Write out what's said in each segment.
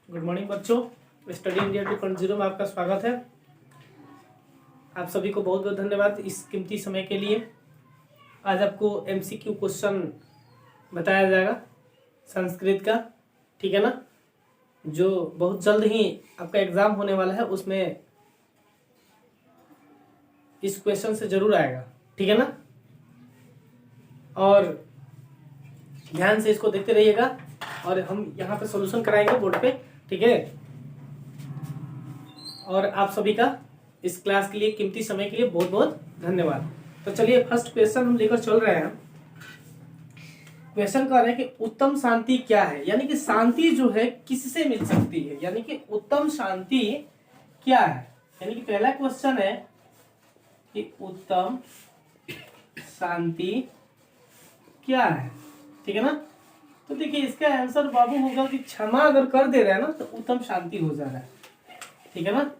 Good morning बच्चों। Study India 2.0 में आपका स्वागत है। आप सभी को बहुत बहुत धन्यवाद इस कीमती समय के लिए। आज आपको एमसीक्यू क्वेश्चन बताया जाएगा संस्कृत का, ठीक है ना, जो बहुत जल्द ही आपका एग्जाम होने वाला है, उसमें इस क्वेश्चन से जरूर आएगा, ठीक है ना। और ध्यान से इसको देखते रहिएगा और हम यहाँ पे सॉल्यूशन कराएंगे बोर्ड पे, ठीक है। और आप सभी का इस क्लास के लिए, कीमती समय के लिए बहुत बहुत धन्यवाद। तो चलिए फर्स्ट क्वेश्चन हम लेकर चल रहे हैं। क्वेश्चन कह रहे हैं कि उत्तम शांति क्या है, यानी कि शांति जो है किससे मिल सकती है, यानी कि उत्तम शांति क्या है। यानी कि पहला क्वेश्चन है कि उत्तम शांति क्या है, ठीक है ना। तो देखिए इसका आंसर बाबू होगा कि क्षमा अगर कर दे रहे हैं ना तो उत्तम शांति हो जा रहा है, ठीक है ना।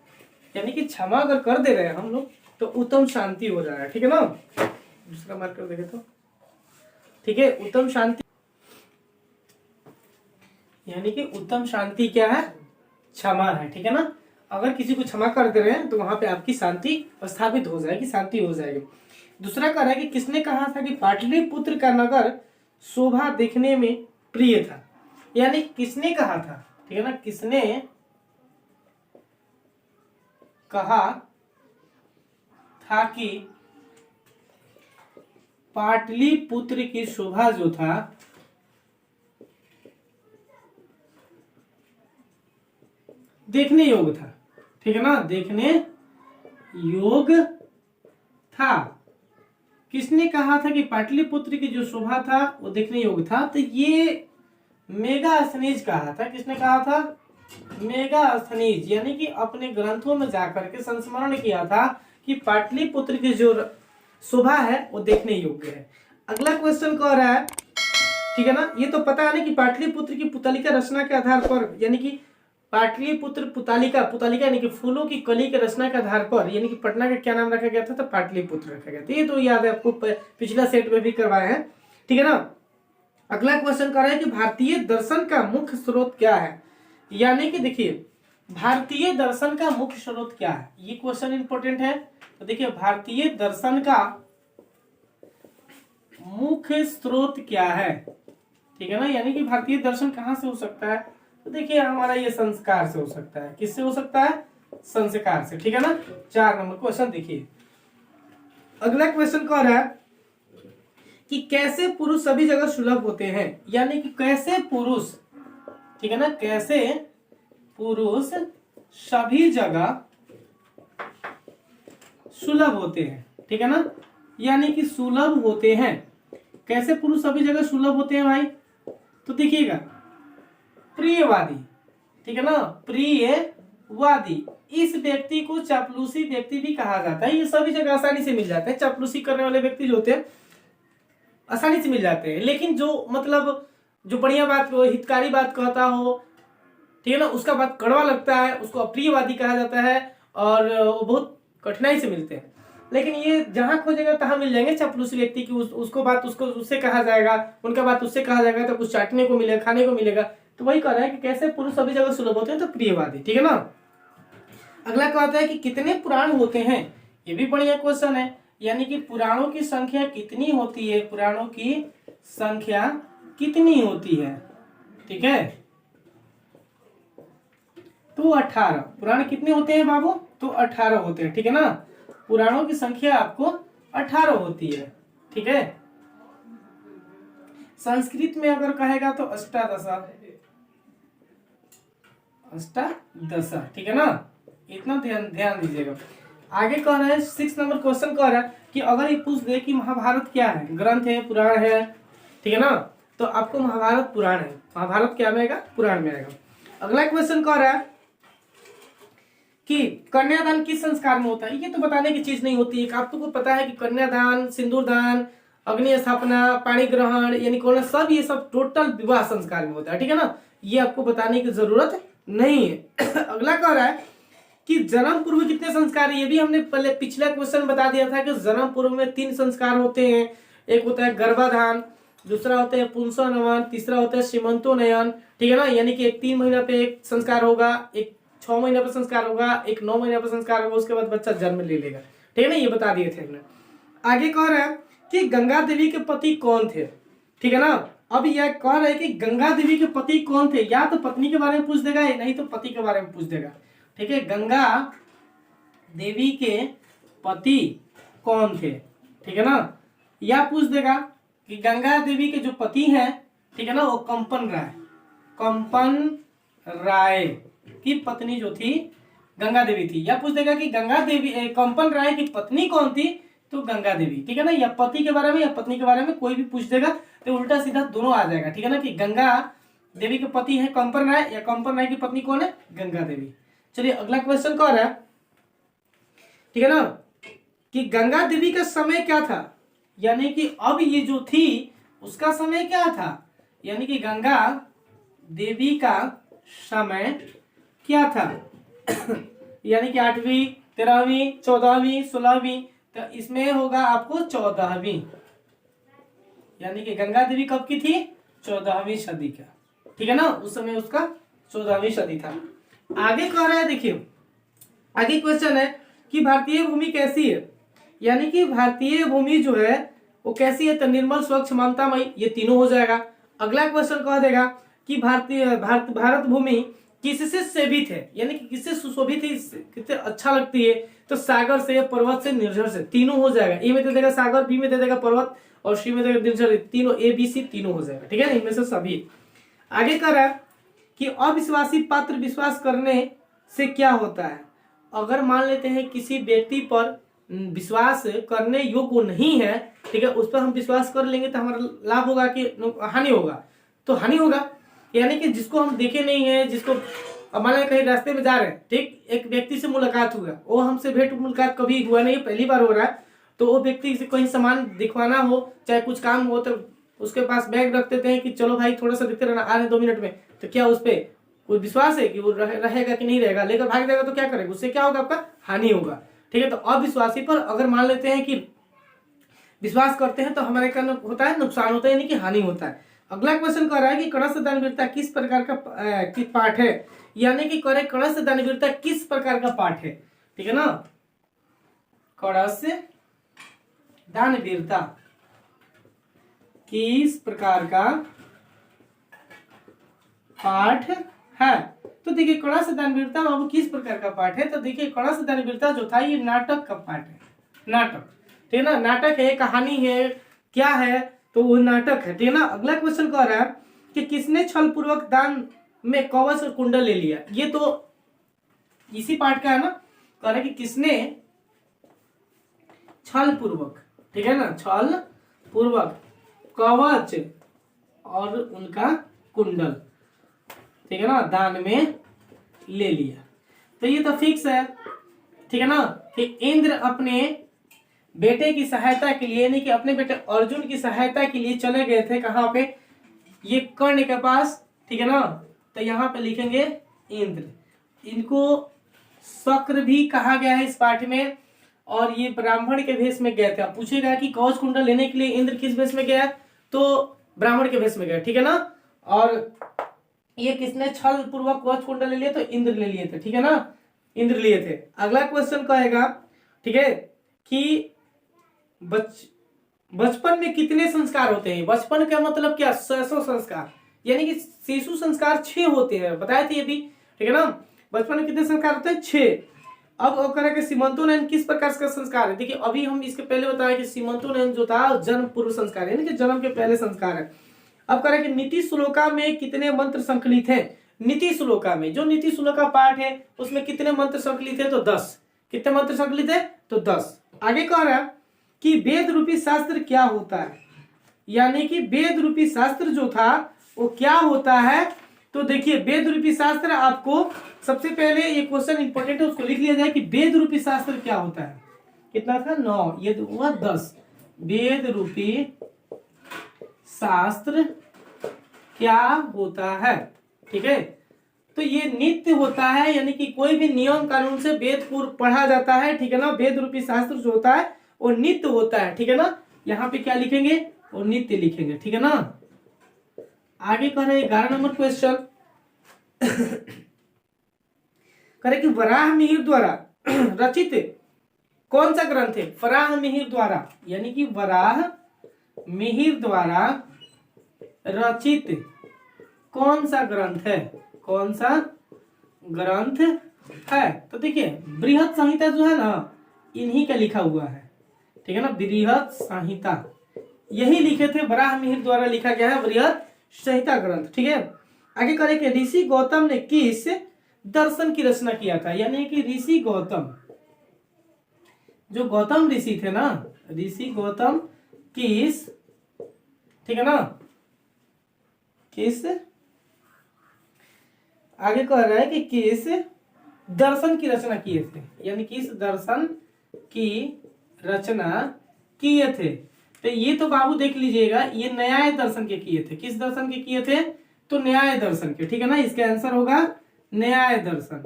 यानी कि क्षमा अगर कर दे रहे हैं हम लोग तो उत्तम शांति हो जा रहा है, ठीक है ना। दूसरा मार्कर देखे तो ठीक है। उत्तम शांति यानी कि उत्तम शांति क्या है, क्षमा है, ठीक है ना। अगर किसी को क्षमा कर दे रहे हैं तो वहां पे आपकी शांति स्थापित हो जाएगी, शांति हो जाएगी। दूसरा कह रहा है कि किसने कहा था कि पाटलिपुत्र का नगर शोभा देखने में प्रिय था, यानी किसने कहा था, ठीक है ना। किसने कहा था कि पाटलिपुत्र की शोभा जो था देखने योग्य था, ठीक है ना, देखने योग्य था। किसने कहा था कि पाटलिपुत्र की जो शोभा था वो देखने योग्य था, तो ये मेगास्थनीज कहा था। किसने कहा था, मेगास्थनीज, यानी कि अपने ग्रंथों में जाकर के संस्मरण किया था कि पाटलिपुत्र की जो शोभा है वो देखने योग्य है। अगला क्वेश्चन कह रहा है, ठीक है ना, ये तो पता है ना कि पाटलिपुत्र की पुतलिका रचना के आधार पर, यानी कि पाटलिपुत्र पुतालिका, पुतालिका यानी कि फूलों की कली के रचना के आधार पर, यानी कि पटना का क्या नाम रखा गया था, तो पाटलिपुत्र रखा गया था। ये तो याद है आपको, पिछला सेट में भी करवाए हैं, ठीक है ना। अगला क्वेश्चन कर रहा है कि भारतीय दर्शन का मुख्य स्रोत क्या है, यानी कि देखिए भारतीय दर्शन का मुख्य स्रोत क्या है, ये क्वेश्चन इंपॉर्टेंट है। तो देखिए भारतीय दर्शन का मुख्य स्रोत क्या है, ठीक है ना। यानी कि भारतीय दर्शन कहां से हो सकता है, तो देखिए हमारा ये संस्कार से हो सकता है। किससे हो सकता है, संस्कार से, ठीक है ना। 4 नंबर क्वेश्चन देखिए। अगला क्वेश्चन कह रहा है कि कैसे पुरुष सभी जगह सुलभ होते हैं, यानी कि कैसे पुरुष, ठीक है ना, कैसे पुरुष सभी जगह सुलभ होते हैं, ठीक है ना। यानी कि सुलभ होते हैं, कैसे पुरुष सभी जगह सुलभ होते हैं भाई, तो देखिएगा प्रियवादी, ठीक है ना, प्रियवादी। इस व्यक्ति को चापलूसी व्यक्ति भी कहा जाता है। ये सभी जगह आसानी से मिल जाते हैं, चापलूसी करने वाले व्यक्ति जो होते हैं आसानी से मिल जाते हैं। लेकिन जो मतलब जो बढ़िया बात, हितकारी बात कहता हो, ठीक है ना, उसका बात कड़वा लगता है, उसको अप्रियवादी कहा जाता है और वो बहुत कठिनाई से मिलते हैं। लेकिन ये जहां खोजेगा तहां मिल जाएंगे चापलूसी व्यक्ति की, उसको बात उसको उससे कहा जाएगा, उनका बात उससे कहा जाएगा, तो कुछ चाटने को मिलेगा, खाने को मिलेगा। तो वही कह रहा है कि कैसे पुरुष सभी जगह सुलभ होते हैं, तो प्रियवादी, ठीक है ना। अगला कहता है कि कितने पुराण होते हैं, ये भी बढ़िया क्वेश्चन है। यानी कि पुराणों की संख्या कितनी होती है, पुराणों की संख्या कितनी होती है, ठीक है, तो 18। पुराण कितने होते हैं बाबू, तो 18 होते हैं, ठीक है ना। पुराणों की संख्या आपको 18 होती है, ठीक है। संस्कृत में अगर कहेगा तो अष्टादशा, अष्टादशा, ठीक है ना। इतना ध्यान दीजिएगा। आगे कह रहा है 6 नंबर क्वेश्चन कह रहा है कि अगर ये पूछ दे कि महाभारत क्या है, ग्रंथ है, पुराण है, ठीक है ना, तो आपको महाभारत पुराण है, महाभारत क्या में आएगा, पुराण में आएगा। अगला क्वेश्चन कह रहा है कि कन्यादान किस संस्कार में होता है, ये तो बताने की चीज नहीं होती है। आपको पता है कि कन्यादान, सिंदूरदान, अग्नि स्थापना, पाणी ग्रहण, यानी कौन, सब ये सब टोटल विवाह संस्कार में होता है, ठीक है ना। ये आपको बताने की जरूरत नहीं है। अगला कह रहा है कि जन्म पूर्व कितने संस्कार है, ये भी हमने पहले पिछला क्वेश्चन बता दिया था कि जन्म पूर्व में 3 संस्कार होते हैं। एक होता है गर्भाधान, दूसरा होता है पुंसवनयन, तीसरा होता है सीमंतोनयन, ठीक है ना, यानी कि एक 3 महीना पे एक संस्कार होगा, एक 6 महीना पे संस्कार होगा, एक 9 महीना पे संस्कार होगा, उसके बाद बच्चा जन्म ले लेगा, ठीक है ना, ये बता दिए थे हमने। आगे कह रहा है कि गंगा देवी के पति कौन थे, ठीक है ना। अब यह कह रहा है कि गंगा देवी के पति कौन थे, या तो पत्नी के बारे में पूछ देगा, नहीं तो पति के बारे में पूछ देगा, ठीक है। गंगा देवी के पति कौन थे, ठीक है ना, या पूछ देगा कि गंगा देवी के जो पति हैं, ठीक है ना, वो कंपन राय की पत्नी जो थी गंगा देवी थी, या पूछ देगा कि गंगा देवी कंपन राय की पत्नी कौन थी, तो गंगा देवी, ठीक है ना, या पति के बारे में या पत्नी के बारे में कोई भी पूछ देगा तो उल्टा सीधा दोनों आ जाएगा, ठीक है ना, कि गंगा देवी के पति है कंपन राय या कंपन राय की पत्नी कौन है, गंगा देवी। चलिए अगला क्वेश्चन कौन है, ठीक है ना, कि गंगा देवी का समय क्या था, यानी कि अब ये जो थी उसका समय क्या था, यानी कि गंगा देवी का समय क्या था यानी कि 8वीं 13वीं 14वीं 16वीं, तो इसमें होगा आपको 14वीं, यानी कि गंगा देवी कब की थी, 14वीं सदी का, ठीक है ना, उस समय उसका 14वीं सदी था। आगे कह रहा है, देखिए आगे क्वेश्चन है कि भारतीय भूमि कैसी है, यानी कि भारतीय भूमि जो है वो कैसी है, तो निर्मल स्वच्छ ममतामयी, ये तीनों हो जाएगा। अगला क्वेश्चन कह देगा कि भारत भूमि किससे सेवित है, यानी कि किससे सुशोभित है, कितने अच्छा लगती है, तो सागर से, पर्वत से, निर्झर से, तीनों हो जाएगा। ए में दे देगा सागर, बी में दे देगा पर्वत और सी में दे देगा निर्झर, तीनों ए बी सी तीनों हो जाएगा, ठीक है ना, इनमें से सभी। आगे कह रहा है कि अविश्वासी पात्र विश्वास करने से क्या होता है, अगर मान लेते हैं किसी व्यक्ति पर विश्वास करने योग्य नहीं है, ठीक है, उस पर हम विश्वास कर लेंगे तो हमारा लाभ होगा कि हानि होगा, तो हानि होगा, यानी कि जिसको हम देखे नहीं है, जिसको मान कहीं रास्ते में जा रहे हैं, ठीक, एक व्यक्ति से मुलाकात हुआ, वो हमसे भेंट मुलाकात कभी हुआ नहीं, पहली बार हो रहा है, तो वो व्यक्ति से कहीं सामान दिखवाना हो, चाहे कुछ काम हो, तो उसके पास बैग रख देते हैं कि चलो भाई थोड़ा सा दिखते रहना, आ रहे 2 मिनट में, तो क्या उस पर कोई विश्वास है कि वो रहेगा कि नहीं रहेगा, लेकर भाग जाएगा तो क्या करेगा, उससे क्या होगा, आपका हानि होगा, ठीक है। तो अविश्वासी पर अगर मान लेते हैं कि विश्वास करते हैं तो हमारे का होता है नुकसान होता है, यानी कि हानि होता है। अगला क्वेश्चन कह रहा है कि कणस्थ दानवीरता किस प्रकार का पाठ है, यानी कि कणस्थ दानवीरता किस प्रकार का पाठ है, ठीक है ना, कणस्थ दानवीरता किस प्रकार का पाठ है, तो देखिए कणस्थ दानवीरता बाबू किस प्रकार का पाठ है, तो देखिए कणस्थ दानवीरता जो था ये नाटक का पाठ है, नाटक, ठीक है ना, नाटक है, कहानी है, क्या है, तो वो नाटक है, ठीक है ना। अगला क्वेश्चन कह रहा है कि किसने छल पूर्वक दान में कवच और कुंडल ले लिया, ये तो इसी पाठ का है ना, कह रहा है कि किसने छल पूर्वक, ठीक है ना, छल पूर्वक कवच और उनका कुंडल, ठीक है ना, दान में ले लिया, तो ये तो फिक्स है, ठीक है ना, कि इंद्र अपने बेटे की सहायता के लिए, यानी कि अपने बेटे अर्जुन की सहायता के लिए चले गए थे, कहाँ पे, ये कर्ण के पास, ठीक है ना, तो यहाँ पे लिखेंगे इंद्र, इनको शक्र भी कहा गया है इस पाठ में, और ये ब्राह्मण के भेष में गए थे। अब पूछेगा कि कवच कुंडल लेने के लिए इंद्र किस भेष में गया, तो ब्राह्मण के भेष में गया, ठीक है ना, और ये किसने छल पूर्वक कवच कुंडल ले लिया, तो इंद्र ले लिए थे, ठीक है ना, इंद्र लिए थे। अगला क्वेश्चन कहेगा, ठीक है, कि बचपन में कितने संस्कार होते हैं, बचपन का मतलब क्या, 600 संस्कार, यानी कि शिशु संस्कार 6 होते हैं, बताए थे ये भी, ठीक है ना, बचपन में कितने संस्कार होते हैं, 6। अब कह रहा है कि सीमंतोनयन किस प्रकार का संस्कार है, देखिए अभी हम इसके पहले बताया कि सीमंतोनयन जो था जन्म पूर्व संस्कार, यानी कि जन्म के पहले संस्कार है। अब कह रहा है कि नीति श्लोका में कितने मंत्र संकलित हैं, नीति श्लोका में, जो नीति श्लोका पाठ है उसमें कितने मंत्र संकलित है, तो 10, कितने मंत्र संकलित है, तो 10। आगे कह रहा है कि वेद रूपी शास्त्र क्या होता है, यानी कि वेद रूपी शास्त्र जो था वो क्या होता है, तो देखिए वेद रूपी शास्त्र, आपको सबसे पहले ये क्वेश्चन इंपॉर्टेंट है, उसको लिख लिया जाए कि वेद रूपी शास्त्र क्या होता है, कितना था 9, ये हुआ 10, वेद रूपी शास्त्र क्या होता है, ठीक है, तो ये नित्य होता है, यानी कि कोई भी नियम कानून से वेद पूर्व पढ़ा जाता है, ठीक है ना, वेद रूपी शास्त्र जो होता है वो नित्य होता है, ठीक है ना, यहाँ पे क्या लिखेंगे, और नित्य लिखेंगे, ठीक है ना। आगे कह रहे 11 नंबर क्वेश्चन, कह रहे कि वराह मिहिर द्वारा रचित कौन सा ग्रंथ है। वराह मिहिर द्वारा यानी कि वराह मिहिर द्वारा रचित कौन सा ग्रंथ है, कौन सा ग्रंथ है। तो देखिए बृहत संहिता जो है ना इन्हीं का लिखा हुआ है, ठीक है ना। बृहत संहिता यही लिखे थे, वराह मिहिर द्वारा लिखा गया है बृहत संहिता ग्रंथ, ठीक है। आगे करें कि ऋषि गौतम ने किस दर्शन की रचना किया था, यानी कि ऋषि गौतम, जो गौतम ऋषि थे ना, ऋषि गौतम किस, ठीक है ना, किस, आगे कह रहा है कि किस दर्शन की रचना किए थे, यानी किस दर्शन की रचना किए थे। तो ये तो बाबू देख लीजिएगा, ये न्याय दर्शन के किए थे। किस दर्शन के किए थे, तो न्याय दर्शन के, ठीक है ना। इसका आंसर होगा न्याय दर्शन।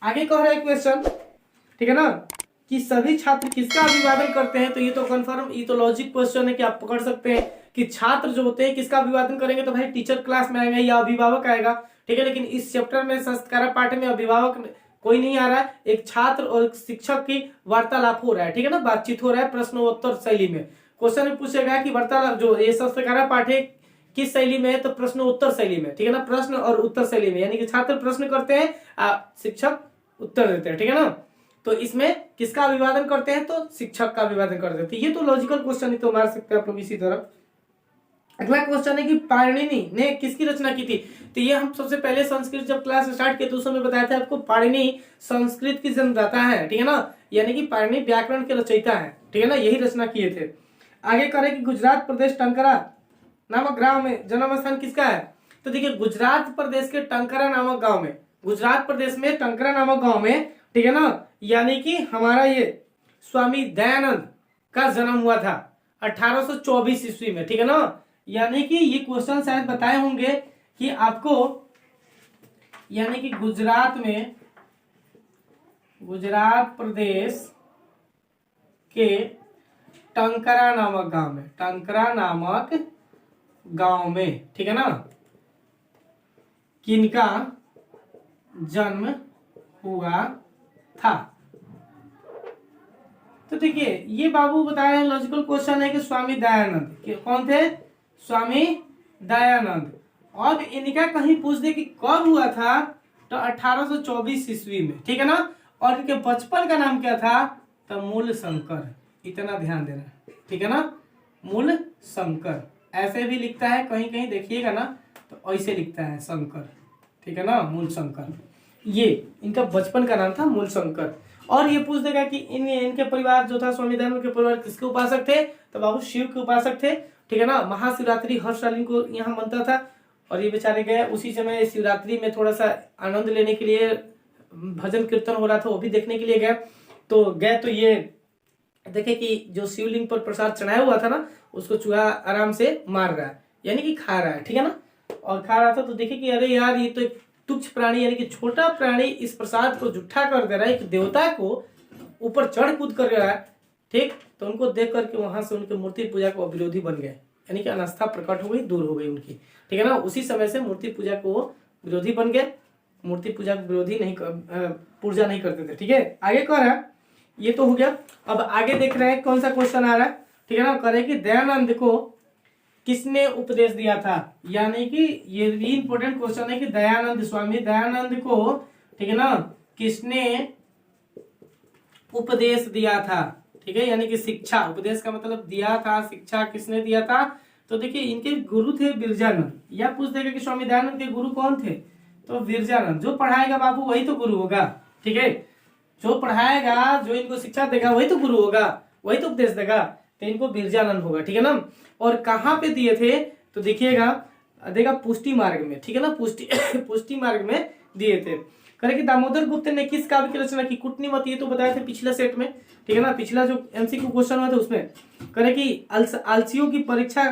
आगे कह रहा है क्वेश्चन, ठीक है ना, कि सभी छात्र किसका अभिवादन करते हैं। तो ये तो कंफर्म, ये तो लॉजिक क्वेश्चन है कि आप पकड़ सकते हैं कि छात्र जो होते हैं किसका अभिवादन करेंगे, तो भाई टीचर क्लास में आएगा या अभिभावक आएगा, ठीक है। लेकिन इस चैप्टर में संस्कार पाठ में अभिभावक कोई नहीं आ रहा है, एक छात्र और एक शिक्षक की वार्तालाप हो रहा है, ठीक है ना, बातचीत हो रहा है प्रश्नोत्तर शैली में। क्वेश्चन में पूछेगा कि वार्तालाप जो ये संस्कार पाठ है किस शैली में है, तो प्रश्न उत्तर शैली में, ठीक है ना, प्रश्न और उत्तर शैली में, यानी कि छात्र प्रश्न करते हैं शिक्षक उत्तर देते हैं, ठीक है ना। तो इसमें किसका अभिवादन करते हैं, तो शिक्षक का अभिवादन करते हैं। तो ये तो लॉजिकल क्वेश्चन ही तो मार सकते हैं आप लोग इसी तरह। अगला क्वेश्चन है कि पाणिनि ने किसकी रचना की थी। तो ये हम सबसे पहले संस्कृत जब क्लास स्टार्ट किए तो उस समय बताया था आपको, पाणिनि संस्कृत की जन्मदाता है, ठीक है ना, यानी कि पाणिनि व्याकरण के रचयिता है, ठीक है ना, यही रचना किए थे। आगे करें कि गुजरात प्रदेश टंकरा नामक गांव में जन्म स्थान किसका है। तो देखिए गुजरात प्रदेश के टंकरा नामक गांव में, गुजरात प्रदेश में टंकरा नामक गांव में, ठीक है ना, यानी कि हमारा ये स्वामी दयानंद का जन्म हुआ था 1824 ईस्वी में, ठीक है ना। यानी कि ये क्वेश्चन शायद बताए होंगे कि आपको, यानी कि गुजरात में, गुजरात प्रदेश के टंकरा नामक गांव में, टंकरा नामक गांव में, ठीक है ना, किनका जन्म हुआ था। तो देखिए ये बाबू बताया है, लॉजिकल क्वेश्चन है कि स्वामी दयानंद, कौन थे, स्वामी दयानंद। अब इनका कहीं पूछ दे कि कब हुआ था, तो 1824 ईस्वी में, ठीक है ना। और इनके बचपन का नाम क्या था, तो मूल शंकर, इतना ध्यान देना, ठीक है ना, मूल शंकर ऐसे भी लिखता है, कहीं कहीं देखिएगा ना तो ऐसे लिखता है शंकर, ठीक है ना, मूल शंकर। ये इनका बचपन का नाम था मूल शंकर। और ये पूछ देगा कि इनके परिवार जो था, स्वामी दयानंद के परिवार किसके उपासक थे, तो बाबू शिव के उपासक थे, ठीक है ना। महाशिवरात्रि हर साल इनको यहाँ मनता था, और ये बेचारे गए उसी समय शिवरात्रि में थोड़ा सा आनंद लेने के लिए, भजन कीर्तन हो रहा था वो भी देखने के लिए गए। तो गए तो ये देखे कि जो शिवलिंग पर प्रसाद चढ़ाया हुआ था ना, उसको चूहा आराम से मार रहा है, यानी कि खा रहा है, ठीक है ना। और खा रहा था तो देखे कि अरे यार ये तो एक तुच्छ प्राणी, यानी कि छोटा प्राणी इस प्रसाद को जुट्ठा कर दे रहा है, एक देवता को ऊपर चढ़ कूद कर रहा है, ठीक। तो उनको देख करके वहां से उनके मूर्ति पूजा को विरोधी बन गए, यानी कि अनास्था प्रकट हो गई, दूर हो गई उनकी, ठीक है ना। उसी समय से मूर्ति पूजा को विरोधी बन गए, मूर्ति पूजा को विरोधी नहीं, पूजा नहीं करते थे, ठीक है। आगे कह रहा है, ये तो हो गया। अब आगे देख रहे हैं कौन सा क्वेश्चन आ रहा है, ठीक है ना। करे कि दयानंद को किसने उपदेश दिया था, यानी कि ये इंपॉर्टेंट क्वेश्चन है कि दयानंद, स्वामी दयानंद को, ठीक है ना, किसने उपदेश दिया था, ठीक है, यानी कि शिक्षा, उपदेश का मतलब दिया था, शिक्षा किसने दिया था। तो देखिए इनके गुरु थे बिरजानंद, या पूछ देगा कि स्वामी दयानंद के गुरु कौन थे, तो बिरजानंद। जो पढ़ाएगा बाबू वही तो गुरु होगा, ठीक है, जो पढ़ाएगा, जो इनको शिक्षा देगा वही तो गुरु होगा, वही तो उपदेश देगा, तो इनको बिरजानंद होगा, ठीक है ना। और कहाँ पे दिए थे, तो देखिएगा देगा पुष्टि मार्ग में, ठीक है ना, पुष्टि मार्ग में दिए थे। करे कि दामोदर गुप्त ने किस काव्य की रचना की, कुटनीमत, ये तो बताया था पिछला सेट में, ठीक है ना, पिछला जो एमसीक्यू क्वेश्चन हुआ था उसमें। करे कि आलसियों की परीक्षा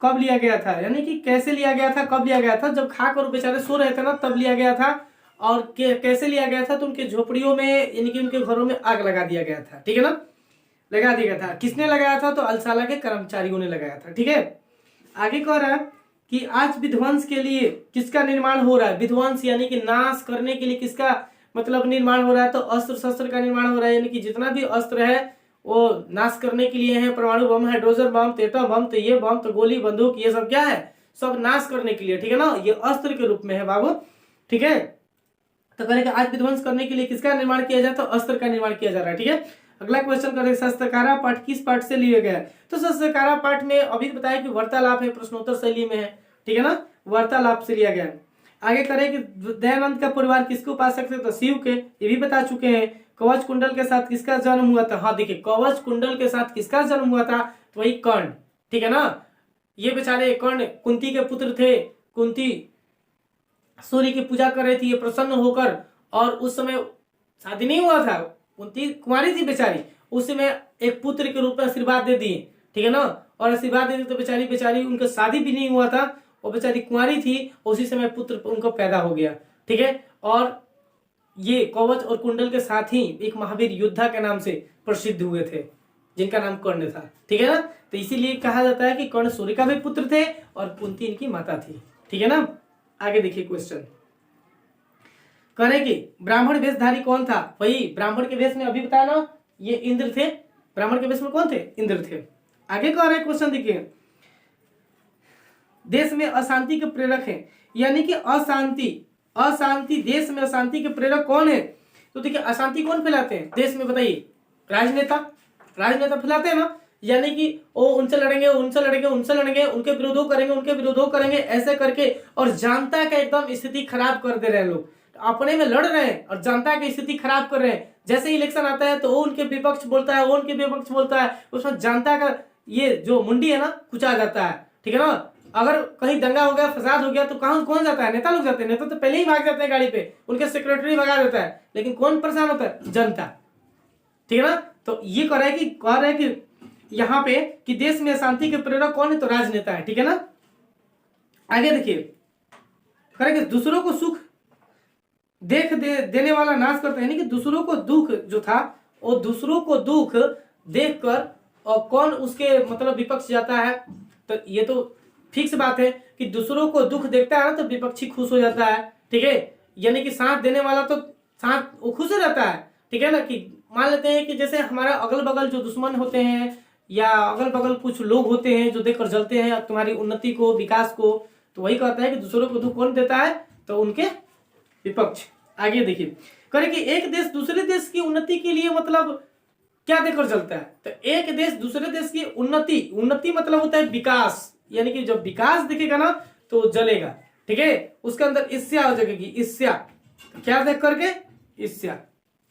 कब लिया गया था, यानी कि कैसे लिया गया था, कब लिया गया था, जब खाकर बेचारे सो रहे थे ना तब लिया गया था। और कैसे लिया गया था, तो उनके झोपड़ियों में, यानी कि उनके घरों में आग लगा दिया गया था, ठीक है ना। लगा दिया था। किसने लगाया था? तो अलसाला के कर्मचारियों ने लगाया था। ठीक है, आगे कह रहा है कि आज विध्वंस के लिए किसका निर्माण हो रहा है? विध्वंस यानी कि नाश करने के लिए किसका मतलब निर्माण हो रहा है? तो अस्त्र शस्त्र का निर्माण हो रहा है, यानी कि जितना भी अस्त्र है वो नाश करने के लिए है। परमाणु बम, हाइड्रोजन बम, एटम बम, तो ये बम, तो गोली बंदूक, ये सब क्या है? सब नाश करने के लिए। ठीक है ना, ये अस्त्र के रूप में है बाबू। ठीक है, तो करेगा आज विध्वंस करने के लिए किसका निर्माण किया जाए? तो अस्त्र का निर्माण किया जा रहा है। ठीक है, अगला क्वेश्चन करेंगे शस्त्रकारा पाठ किस पाठ से लिया गया है? तो शस्त्रकारा पाठ में अभी बताया कि वार्तालाप है, प्रश्नोत्तर शैली में है। ठीक है ना, वार्तालाप से लिया गया है। आगे करें कि दयानंद का परिवार किसके उपासक थे? तो शिव के, ये भी बता चुके हैं। कवच कुंडल के साथ किसका जन्म हुआ था? हाँ देखिए, कवच कुंडल के साथ किसका जन्म हुआ था? तो वही कर्ण। ठीक है ना, ये बेचारे कर्ण कुंती के पुत्र थे। कुंती सूर्य की पूजा कर रही थी, ये प्रसन्न होकर, और उस समय शादी नहीं हुआ था, कुंती कुंवारी थी बेचारी, उस समय एक पुत्र के रूप में आशीर्वाद दे दिए। ठीक है ना, और आशीर्वाद दे दिए तो बेचारी बेचारी उनका शादी भी नहीं हुआ था, वो बेचारी कुंवारी थी, उसी समय पुत्र उनको पैदा हो गया। ठीक है, और ये कवच और कुंडल के साथ ही एक महावीर योद्धा के नाम से प्रसिद्ध हुए थे, जिनका नाम कर्ण था। ठीक है ना, तो इसीलिए कहा जाता है कि कर्ण सूर्य का भी पुत्र थे और कुंती इनकी माता थी। ठीक है ना, आगे देखिए क्वेश्चन करेंगे ब्राह्मण वेशधारी कौन था? वही ब्राह्मण के वेश में अभी बताया ना, ये इंद्र थे। ब्राह्मण के वेश में कौन थे? इंद्र थे। आगे कह रहे क्वेश्चन देखिए, देश में अशांति के प्रेरक हैं, यानी कि अशांति देश में अशांति के प्रेरक कौन है? तो देखिए, अशांति कौन फैलाते हैं देश में? बताइए, राजनेता फैलाते हैं ना, यानी कि वो उनसे लड़ेंगे, उनके विरोधों करेंगे, ऐसे करके, और जनता का एकदम स्थिति खराब कर दे रहे हैं लोग। अपने में लड़ रहे हैं और जनता की स्थिति खराब कर रहे हैं। जैसे इलेक्शन आता है तो वो उनके विपक्ष बोलता है, उसमें जनता का ये जो मुंडी है ना कुचा जाता है। ठीक है ना, अगर कहीं दंगा हो गया, फसाद हो गया, तो कौन जाता है? नेता लोग जाते हैं। नेता तो पहले ही भाग जाते हैं गाड़ी पे, उनके सेक्रेटरी भगा देता है, लेकिन कौन परेशान होता है? जनता। ठीक है ना, तो ये कह रहा है कि यहाँ पे कि देश में शांति के प्रेरक कौन है? तो राजनेता है। ठीक है ना, आगे देखिए करेंगे दूसरों को सुख देने वाला नाश करता है, यानी कि दूसरों को दुख जो था, वो दूसरों को दुख देखकर और कौन उसके मतलब विपक्ष जाता है? तो ये तो फिक्स बात है कि दूसरों को दुख देखता है ना तो विपक्षी खुश हो जाता है। ठीक है, यानी कि साथ देने वाला तो साथ वो खुश हो जाता है। ठीक है ना, कि मान लेते हैं कि जैसे हमारा अगल बगल जो दुश्मन होते हैं या अगल बगल कुछ लोग होते हैं जो देखकर जलते हैं तुम्हारी उन्नति को, विकास को, तो वही कहता है कि दूसरों को दुख कौन देता है? तो उनके विपक्ष। आगे देखिए करे कि एक देश दूसरे देश की उन्नति के लिए मतलब क्या देखकर चलता है? तो एक देश दूसरे देश की उन्नति मतलब होता है विकास, यानी कि जब विकास दिखेगा ना तो जलेगा। ठीक है, उसके अंदर ईर्ष्या हो जाएगी, ईर्ष्या। तो क्या देख करके? ईर्ष्या।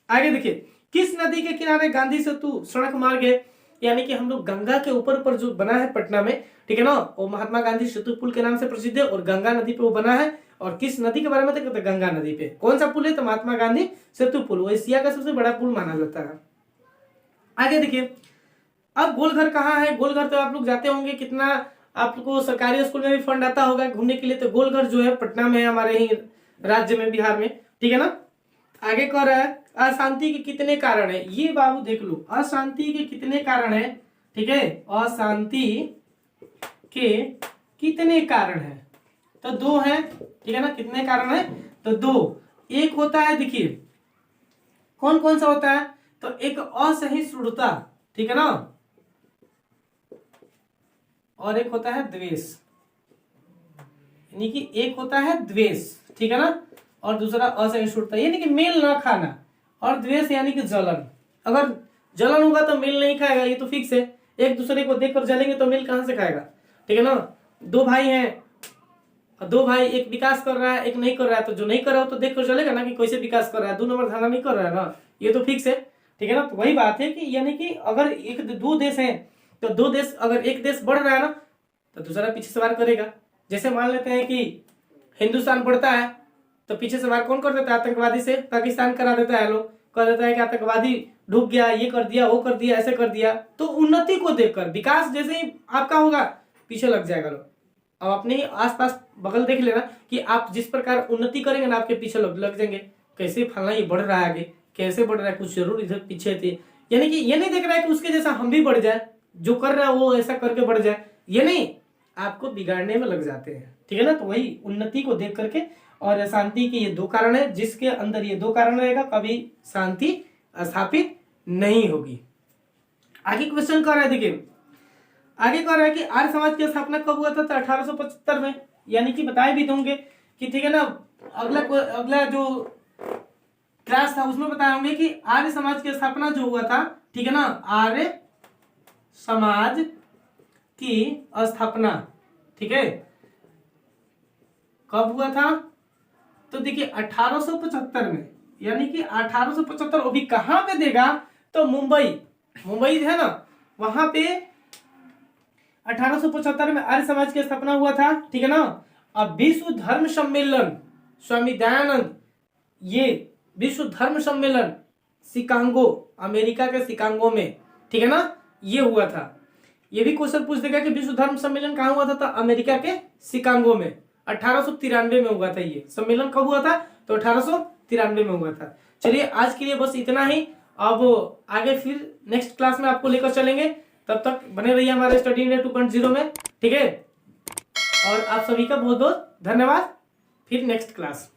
आगे देखिए, किस नदी के किनारे गांधी सेतु सड़क मार्ग है? यानी कि हम लोग गंगा के ऊपर जो बना है पटना में, ठीक है ना, वो महात्मा गांधी सेतु पुल के नाम से प्रसिद्ध है और गंगा नदी पे वो बना है। और किस नदी के बारे में? तो गंगा नदी पे। कौन सा पुल है? तो महात्मा गांधी सेतु पुल, वो एशिया का सबसे बड़ा पुल माना जाता है। आगे देखिए, अब गोलघर कहाँ है? गोलघर तो आप लोग जाते होंगे, कितना आपको सरकारी स्कूल में भी फंड आता होगा घूमने के लिए। तो गोलघर जो है पटना में है, हमारे ही राज्य में, बिहार में। ठीक है ना, आगे कह रहा है अशांति के कितने कारण है? ये बाबू देख लो, अशांति के कितने कारण है? ठीक है, अशांति के कितने कारण है? तो 2 है। ठीक है ना, कितने कारण है? तो 2। एक होता है, देखिए कौन कौन सा होता है? तो एक असहिष्णुता, ठीक है ना, और एक होता है द्वेष, यानी कि एक होता है द्वेष, ठीक है ना, और दूसरा असहिष्णुता यानी कि मेल ना खाना, और द्वेष यानी कि जलन। अगर जलन होगा तो मेल नहीं खाएगा, ये तो फिक्स है। एक दूसरे को देखकर जलेंगे तो मेल कहां से खाएगा? ठीक है ना, 2 भाई हैं, 2 भाई, एक विकास कर रहा है एक नहीं कर रहा है, तो जो नहीं कर रहा है तो देखकर चलेगा ना कि कैसे विकास कर रहा है, 2 नंबर धंधा नहीं कर रहा है ना, ये तो फिक्स है। ठीक है ना, तो वही बात है कि यानी कि अगर 2 देश हैं तो 2 देश, अगर एक देश बढ़ रहा है ना तो दूसरा पीछे से वार करेगा। जैसे मान लेते हैं कि हिंदुस्तान बढ़ता है तो पीछे से वार कौन कर देता है? आतंकवादी से पाकिस्तान करा देता है, लोग कह देता है कि आतंकवादी डूब गया, ये कर दिया, वो कर दिया, ऐसे कर दिया। तो उन्नति को देखकर, विकास जैसे ही आपका होगा पीछे लग जाएगा लोग। अब अपने ही आसपास बगल देख लेना कि आप जिस प्रकार उन्नति करेंगे ना आपके पीछे लग जाएंगे, कैसे फलना ये बढ़ रहा है आगे, कैसे बढ़ रहा है, कुछ जरूर इधर पीछे थे, यानी कि ये नहीं देख रहा है कि उसके जैसा हम भी बढ़ जाए, जो कर रहा है वो ऐसा करके बढ़ जाए, ये नहीं, आपको बिगाड़ने में लग जाते हैं। ठीक है ना, तो वही उन्नति को देख करके, और अशांति के ये दो कारण है, जिसके अंदर ये दो कारण रहेगा कभी शांति स्थापित नहीं होगी। आगे क्वेश्चन कर रहा है, देखिए आगे कह रहा है कि आर्य समाज की स्थापना कब हुआ था, तो 1875 में, यानी कि बताए भी होंगे कि ठीक है ना, अगला जो क्लास था उसमें बताए होंगे कि आर्य समाज की स्थापना जो हुआ था, ठीक है ना, आर्य समाज की स्थापना, ठीक है, कब हुआ था, तो देखिए 1875 में, यानी कि 1875, अभी कहां पे देगा, तो मुंबई है ना, वहां पे 1875 में आर्य समाज की स्थापना हुआ था। ठीक है ना, अब विश्व धर्म सम्मेलन स्वामी दयानंद, ये विश्व धर्म सम्मेलन शिकागो, अमेरिका के शिकागो में, ठीक है ना, ये हुआ था। ये भी क्वेश्चन पूछ देगा कि विश्व धर्म सम्मेलन कहां हुआ था, तो अमेरिका के शिकागो में 1893 में हुआ था। ये सम्मेलन कब हुआ था, तो 1893 में हुआ था। चलिए आज के लिए बस इतना ही, अब आगे फिर नेक्स्ट क्लास में आपको लेकर चलेंगे, तब तक बने रहिए हमारे स्टडी इंडिया 2.0 में, ठीक है। और आप सभी का बहुत बहुत धन्यवाद, फिर नेक्स्ट क्लास।